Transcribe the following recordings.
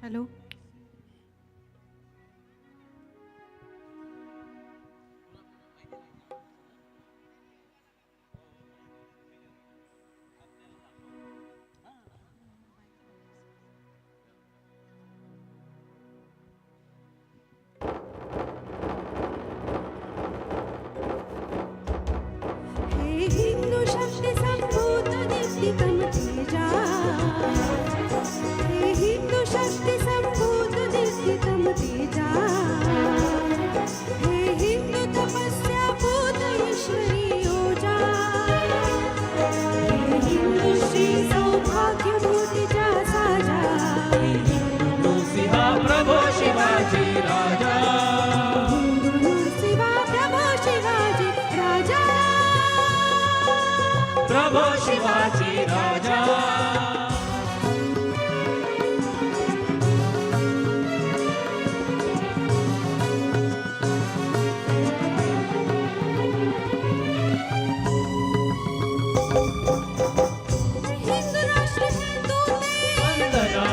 Hello. हे हिंदू शक्ती संभूत दीप्तिकम तेजा, हे हिंदू शक्ती संभूत दीप्तिकम तेजा, हे हिंदू तपस्या भूत ईश्वरी ओजा, हे हिंदू श्री सौभाग्य मूर्तीचा साजा, नृसिंहा प्रभो शिवाजी राजा, हिंदू नृसिंहा प्रभो शिवाजी राजा, प्रभो शिवाजी राजा. हिंदू राष्ट्र हिंदू वंदना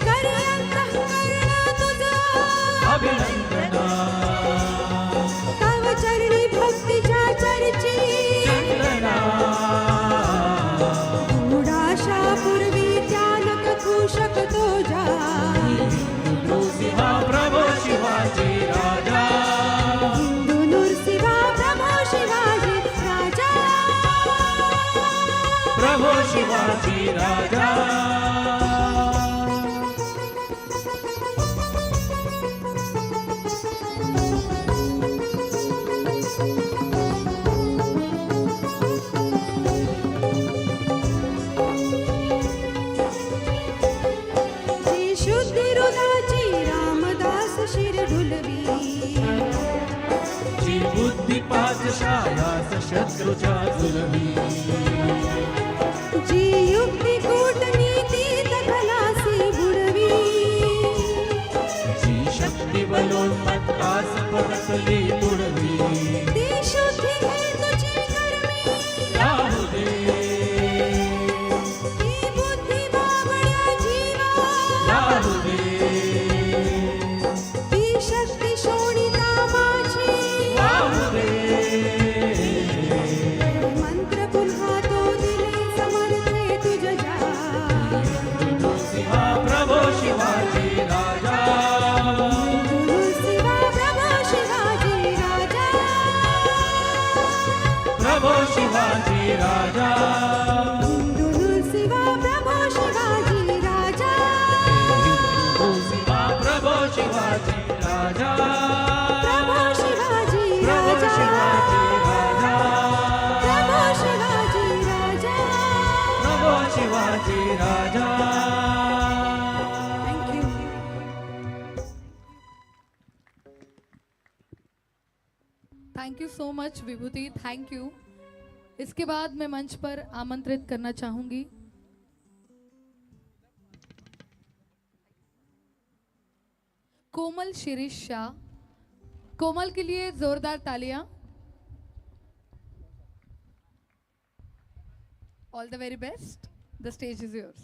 करे अंतःकरण तुझा, अभिनंदना तव चरणी भक्तीच्या चर्ची, चंदना गूढाशा पूर्वी त्यानक खूषक तुझा, नृसिंहा प्रभो शिवाजी राजा, हिंदू नृसिंहा प्रभो शिवाजी राजा, प्रभो शिवाजी राजा. जी शुद्धी हृदयाची रामदास शिर ढुलवी, जी बुद्धी पाठशाळास शत्रूच्या जुलमी, जी युक्ती कूटनीतीत खलासी बुडवी, जी शक्ती बलोन्मत्तास परतली तुडवी, ती शुद्धी हेतुची कर्मी, राहू दे, ती बुद्धी बावड्या जीवा, राहू दे, ती शक्ती शोणिता माझी, राहू दे. मंत्र पुन्हा तो दिले समर्थे तुझ्या, नृसिंहा प्रभो शिवाजी राजा, नृसिंहा प्रभो शिवाजी राजा, प्रभो शिवाजी राजा, हिंदू नृसिंहा प्रभो शिवाजी राजा, नृसिंहा प्रभो शिवाजी राजा, प्रभो शिवाजी प्रभो राजा, शिवाजी राजा, प्रभो शिवाजी राजा. प्रभो Shivaji Raja. Thank you. Thank you so much Vibhuti, thank you. इसके बाद मैं मंच पर आमंत्रित करना चाहूंगी कोमल शिरीष शाह. कोमल के लिए जोरदार तालियां. All the very best. The stage is yours.